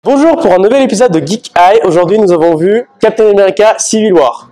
Bonjour pour un nouvel épisode de Geek Eye. Aujourd'hui nous avons vu Captain America Civil War.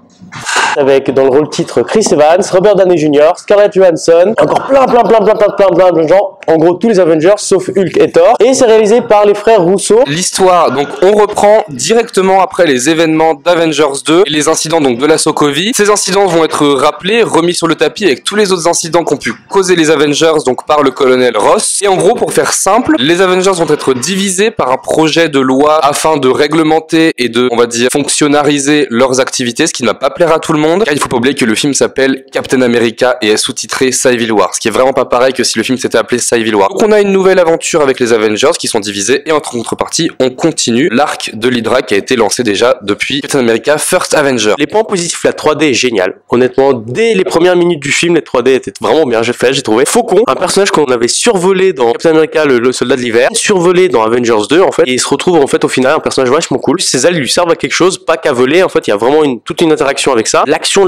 Avec dans le rôle titre Chris Evans, Robert Downey Jr., Scarlett Johansson, encore plein de gens. En gros tous les Avengers sauf Hulk et Thor. Et c'est réalisé par les frères Russo. L'histoire, donc on reprend directement après les événements d'Avengers 2 et les incidents donc de la Sokovie. Ces incidents vont être rappelés, remis sur le tapis avec tous les autres incidents qu'ont pu causer les Avengers donc par le colonel Ross. Et en gros pour faire simple, les Avengers vont être divisés par un projet de loi afin de réglementer et de, on va dire, fonctionnariser leurs activités, ce qui ne va pas plaire à tout le monde, car il faut pas oublier que le film s'appelle Captain America et est sous-titré Civil War, ce qui est vraiment pas pareil que si le film s'était appelé Civil War. Donc on a une nouvelle aventure avec les Avengers qui sont divisés et en contrepartie on continue l'arc de l'Hydra qui a été lancé déjà depuis Captain America First Avenger. Les points positifs, la 3D est géniale. Honnêtement, dès les premières minutes du film, les 3D étaient vraiment bien j'ai trouvé. Faucon, un personnage qu'on avait survolé dans Captain America le soldat de l'hiver, survolé dans Avengers 2 en fait, et il se retrouve en fait au final un personnage vachement cool. Ses ailes lui servent à quelque chose, pas qu'à voler, en fait il y a vraiment toute une interaction avec ça. L'action,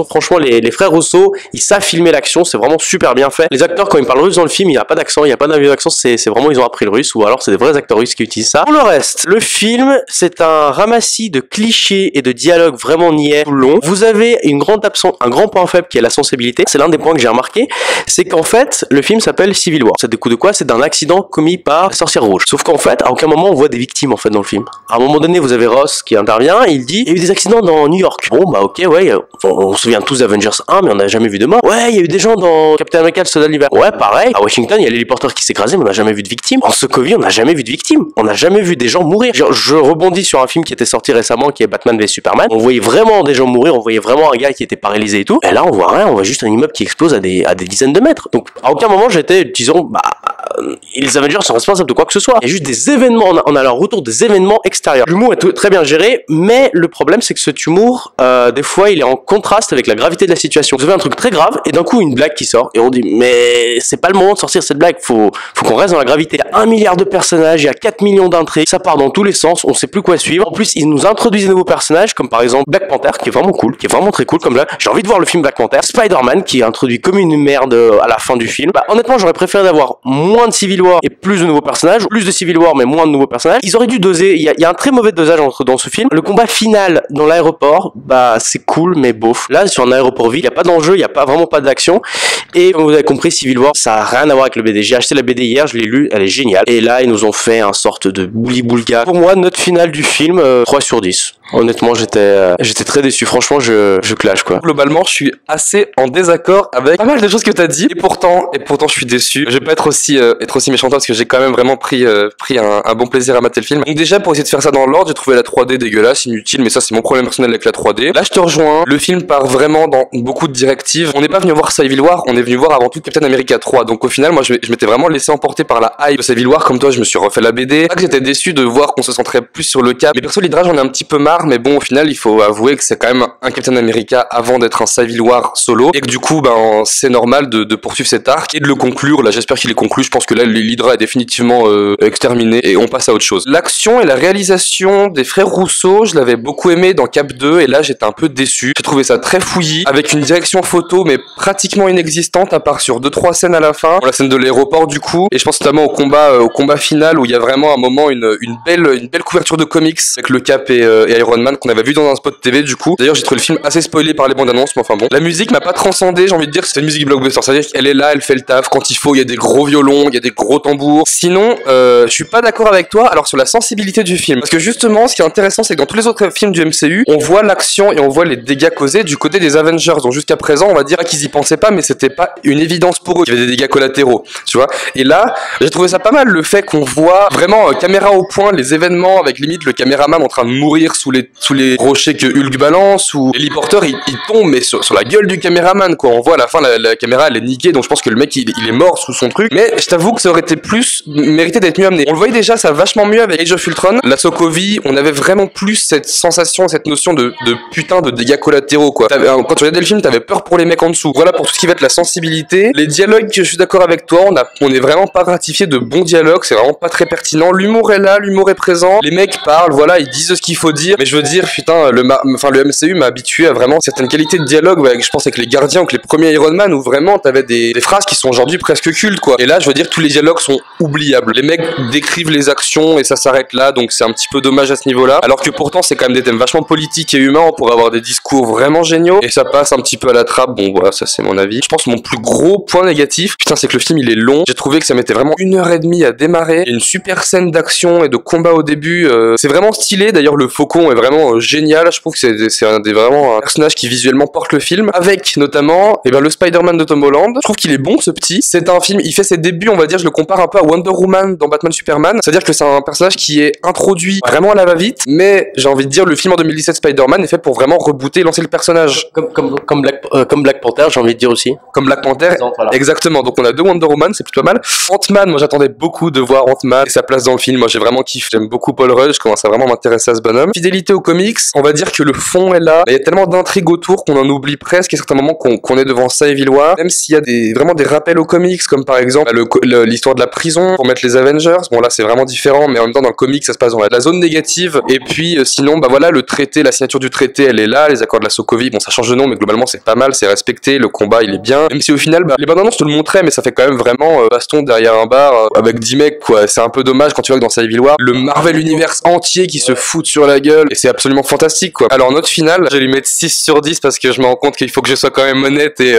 franchement les frères Russo, ils savent filmer l'action, c'est vraiment super bien fait. Les acteurs quand ils parlent russe dans le film, il n'y a pas d'accent, il n'y a pas d'accent, c'est vraiment ils ont appris le russe ou alors c'est des vrais acteurs russes qui utilisent ça. Pour le reste, le film c'est un ramassis de clichés et de dialogues vraiment niais tout le long. Vous avez un grand point faible qui est la sensibilité. C'est l'un des points que j'ai remarqué, c'est qu'en fait le film s'appelle Civil War. C'est du coup de quoi? C'est d'un accident commis par Sorcière Rouge. Sauf qu'en fait à aucun moment on voit des victimes en fait dans le film. À un moment donné vous avez Ross qui intervient, il dit il y a eu des accidents dans New York. Bon bah ok ouais, on se souvient tous d'Avengers 1 mais on n'a jamais vu de mort. Ouais il y a eu des gens dans Captain America le soldat de l'hiver. Ouais pareil, à Washington il y a l'héliporteur qui s'est écrasé mais on n'a jamais vu de victime. En Sokovie on n'a jamais vu de victime. On n'a jamais vu des gens mourir. Je rebondis sur un film qui était sorti récemment qui est Batman v Superman. On voyait vraiment des gens mourir, on voyait vraiment un gars qui était paralysé et tout. Et là on voit rien, on voit juste un immeuble qui explose à des dizaines de mètres. Donc à aucun moment j'étais disons bah les Avengers sont responsables de quoi que ce soit. Il y a juste des événements, on a leur retour des événements extérieurs. L'humour est très bien géré, mais le problème c'est que cet humour, des fois il est en contraste avec la gravité de la situation. Vous avez un truc très grave et d'un coup une blague qui sort et on dit mais c'est pas le moment de sortir cette blague, faut qu'on reste dans la gravité. Il y a 1 milliard de personnages, il y a 4 millions d'intrigues, ça part dans tous les sens, on sait plus quoi suivre. En plus ils nous introduisent des nouveaux personnages comme par exemple Black Panther qui est vraiment cool, qui est vraiment très cool comme là. J'ai envie de voir le film Black Panther. Spider-Man qui est introduit comme une merde à la fin du film. Bah honnêtement j'aurais préféré d'avoir moins de Civil War et plus de nouveaux personnages, plus de Civil War mais moins de nouveaux personnages. Ils auraient dû doser, il y a un très mauvais dosage dans ce film. Le combat final dans l'aéroport, bah c'est cool mais bof. Là sur un aéroport vide, il y a pas d'enjeu, il y a pas vraiment pas d'action et comme vous avez compris Civil War, ça a rien à voir avec le BD. J'ai acheté la BD hier, je l'ai lu, elle est géniale. Et là ils nous ont fait un sorte de bouli-boulga. Pour moi note finale du film 3 sur 10. Honnêtement j'étais très déçu, franchement je clash quoi. Globalement je suis assez en désaccord avec pas mal de choses que t'as dit et pourtant je suis déçu. Je vais pas être aussi méchant parce que j'ai quand même vraiment pris un bon plaisir à mater le film. Donc déjà pour essayer de faire ça dans l'ordre, j'ai trouvé la 3D dégueulasse, inutile, mais ça c'est mon problème personnel avec la 3D. Là je te rejoins, le film part vraiment dans beaucoup de directives. On n'est pas venu voir Civil War, on est venu voir avant tout Captain America 3. Donc au final moi je m'étais vraiment laissé emporter par la hype de Civil War, comme toi je me suis refait la BD. C'est pas que j'étais déçu de voir qu'on se centrait plus sur le cap. Les persos l'Hydra j'en ai un petit peu marre, mais bon au final il faut avouer que c'est quand même un Captain America avant d'être un Civil War solo et que du coup ben c'est normal de poursuivre cet arc et de le conclure. Là j'espère qu'il est conclu, je pense que là l'Hydra est définitivement exterminé et on passe à autre chose. L'action et la réalisation des frères Russo, je l'avais beaucoup aimé dans Cap 2 et là j'étais un peu déçu. J'ai trouvé ça très fouillis, avec une direction photo mais pratiquement inexistante à part sur 2-3 scènes à la fin. La scène de l'aéroport du coup, et je pense notamment au combat final où il y a vraiment un moment une belle couverture de comics avec le Cap et Iron Man qu'on avait vu dans un spot TV du coup. D'ailleurs j'ai trouvé le film assez spoilé par les bandes annonces mais enfin bon. La musique m'a pas transcendé, j'ai envie de dire que c'est une musique blockbuster, c'est-à-dire qu'elle est là, elle fait le taf quand il faut, il y a des gros violons, il y a des gros tambours. Sinon, je suis pas d'accord avec toi alors sur la sensibilité du film. Parce que justement, ce qui est intéressant, c'est que dans tous les autres films du MCU, on voit l'action et on voit les dégâts causés du côté des Avengers. Donc jusqu'à présent, on va dire qu'ils y pensaient pas, mais c'était pas une évidence pour eux qu'il y avait des dégâts collatéraux, tu vois. Et là, j'ai trouvé ça pas mal le fait qu'on voit vraiment caméra au point les événements avec limite le caméraman en train de mourir sous les rochers que Hulk balance ou l'héliporteur il tombe mais sur la gueule du caméraman quoi. On voit à la fin la caméra elle est niquée donc je pense que le mec il est mort sous son truc. Mais je t'avoue que ça aurait été plus mérité d'être mieux amené. On le voyait déjà ça vachement mieux avec Age of Ultron. La Sokovie, on avait vraiment plus cette sensation, cette notion de putain de dégâts collatéraux quoi. Quand tu regardais le film, t'avais peur pour les mecs en dessous. Voilà pour tout ce qui va être la sensibilité. Les dialogues, je suis d'accord avec toi, on est vraiment pas gratifié de bons dialogues, c'est vraiment pas très pertinent. L'humour est là, l'humour est présent. Les mecs parlent, voilà, ils disent ce qu'il faut dire. Mais je veux dire, putain, le MCU m'a habitué à vraiment certaines qualités de dialogue, ouais, je pense avec les Gardiens ou que les premiers Iron Man, où vraiment t'avais des phrases qui sont aujourd'hui presque cultes, quoi. Et là, je veux dire, tous les dialogues sont oubliables. Les mecs décrivent les actions et ça s'arrête là, donc c'est un petit peu dommage à ce niveau-là. Alors que pourtant, c'est quand même des thèmes vachement politiques et humains, on pourrait avoir des discours vraiment géniaux, et ça passe un petit peu à la trappe. Bon, voilà, ça c'est mon avis. Je pense que mon plus gros point négatif, putain, c'est que le film il est long. J'ai trouvé que ça mettait vraiment 1h30 à démarrer. Une super scène d'action et de combat au début. C'est vraiment stylé. D'ailleurs, le faucon est vraiment génial. Je trouve que c'est vraiment un personnage qui visuellement porte le film. Avec notamment le Spider-Man de Tom Holland. Je trouve qu'il est bon, ce petit. C'est un film, il fait ses débuts, on va dire, je le compare un peu à Wonder Woman dans Batman Superman. C'est-à-dire que c'est un personnage qui est introduit vraiment à la va-vite. Mais j'ai envie de dire, le film en 2017 Spider-Man est fait pour vraiment rebooter, lancer le personnage. Comme Black Panther, j'ai envie de dire aussi. Comme Black Panther, voilà. Exactement. Donc on a deux Wonder Woman, c'est plutôt pas mal. Ant-Man, moi j'attendais beaucoup de voir Ant-Man et sa place dans le film. Moi j'ai vraiment kiffé. J'aime beaucoup Paul Rudd, je commence à vraiment m'intéresser à ce bonhomme. Fidélité aux comics, on va dire que le fond est là. Il y a tellement d'intrigues autour qu'on en oublie presque. Et à certains moments qu'on est devant Civil War. Même s'il y a vraiment des rappels aux comics, comme par exemple l'histoire de la prison pour mettre les Avengers. Bon là c'est vraiment différent, mais en même temps dans le comic ça se passe dans la zone négative. Et puis sinon voilà, le traité, la signature du traité elle est là, les accords de la Sokovie, bon ça change de nom mais globalement c'est pas mal, c'est respecté, le combat il est bien. Même si au final les bandes annonces te le montraient, mais ça fait quand même vraiment baston derrière un bar avec 10 mecs quoi. C'est un peu dommage quand tu vois que dans Civil War, le Marvel Universe entier qui se fout sur la gueule, et c'est absolument fantastique quoi. Alors note finale, je vais lui mettre 6 sur 10 parce que je me rends compte qu'il faut que je sois quand même honnête et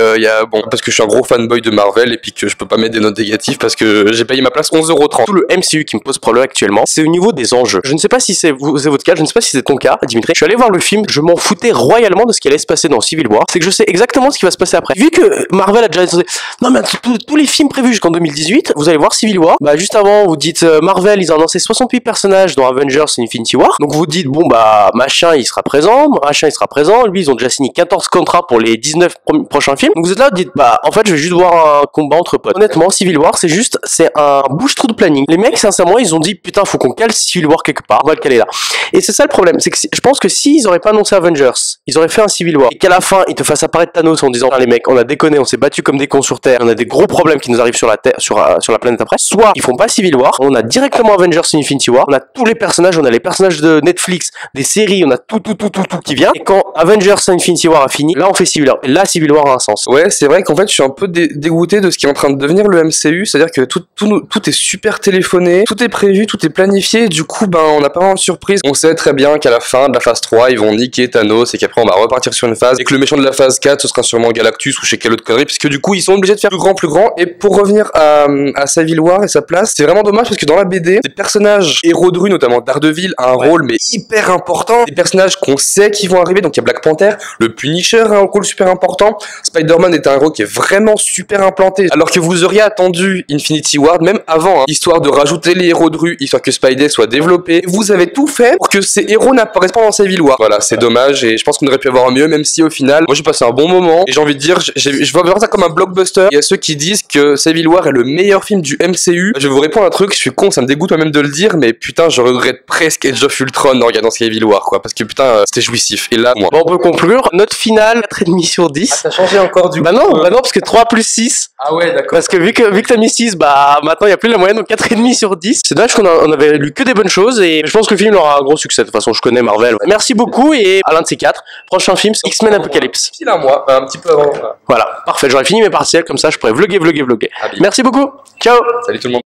parce que je suis un gros fanboy de Marvel et puis que je peux pas mettre des notes négatives parce que j'ai payé ma place 11,30 €. Tout le MCU qui me pose problème actuellement, c'est au niveau des enjeux. Je ne sais pas si c'est votre cas, je ne sais pas si c'est ton cas, Dimitri. Je suis allé voir le film, je m'en foutais royalement de ce qui allait se passer dans Civil War. C'est que je sais exactement ce qui va se passer après. Vu que Marvel a déjà dit, non mais tous les films prévus jusqu'en 2018, vous allez voir Civil War. Bah juste avant, vous dites Marvel, ils ont annoncé 68 personnages dans Avengers Infinity War. Donc vous dites bon bah machin il sera présent, lui ils ont déjà signé 14 contrats pour les 19 prochains films. Donc vous êtes là, vous dites bah en fait je vais juste voir un combat entre potes. Honnêtement, Civil War c'est un bouche-trou de planning. Les mecs sincèrement ils ont dit putain faut qu'on cale Civil War quelque part, on va le caler là. Et c'est ça le problème, c'est que je pense que s'ils auraient pas annoncé Avengers, ils auraient fait un Civil War et qu'à la fin ils te fassent apparaître Thanos en disant ah, les mecs on a déconné, on s'est battu comme des cons sur Terre, on a des gros problèmes qui nous arrivent sur la Terre, sur la planète après. Soit ils font pas Civil War, on a directement Avengers Infinity War, on a tous les personnages, on a les personnages de Netflix, des séries, on a tout qui vient. Et quand Avengers Infinity War a fini, là on fait Civil War. Et là Civil War a un sens. Ouais, c'est vrai qu'en fait je suis un peu dégoûté de ce qui est en train de devenir le MCU, c'est-à-dire que tout est super téléphoné, tout est prévu, tout est planifié, et du coup on n'a pas vraiment de surprise. On sait très bien qu'à la fin de la phase 3 ils vont niquer Thanos et qu'après on va repartir sur une phase et que le méchant de la phase 4 ce sera sûrement Galactus ou chez quelle autre connerie, puisque du coup ils sont obligés de faire plus grand. Et pour revenir à Civil War et sa place, c'est vraiment dommage parce que dans la BD des personnages héros de rue, notamment Daredevil, a un rôle mais hyper important, des personnages qu'on sait qui vont arriver. Donc il y a Black Panther, le Punisher a un rôle super important, Spider-Man est un héros qui est vraiment super implanté, alors que vous auriez attendu Infinity War même avant, histoire de rajouter les héros de rue, histoire que Spidey soit développé. Vous avez tout fait pour que ces héros n'apparaissent pas dans Civil War. Voilà, c'est dommage et je pense qu'on aurait pu avoir mieux, même si au final moi j'ai passé un bon moment et j'ai envie de dire je vois vraiment ça comme un blockbuster. Il y a ceux qui disent que Civil War est le meilleur film du MCU. Je vais vous répondre un truc, je suis con, ça me dégoûte moi-même de le dire, mais putain je regrette presque Age of Ultron en regardant Civil War quoi, parce que putain c'était jouissif. Et là moi. Bon, on peut conclure, note finale 4,5 sur 10. Ah, t'as changé encore du coup. Bah non parce que 3 plus 6. Ah ouais d'accord. Parce que vu que t'as mis 6, bah maintenant il y a plus la moyenne, donc 4,5 sur 10. C'est dommage on avait lu que des bonnes choses et je pense que le film aura un gros succès. De toute façon je connais Marvel. Merci beaucoup et à l'un de ces 4. Prochain film c'est X-Men Apocalypse. Pile un mois, un petit peu avant. Voilà, parfait, j'aurais fini mes partiels comme ça je pourrais vlogger. Merci beaucoup, ciao. Salut tout le monde.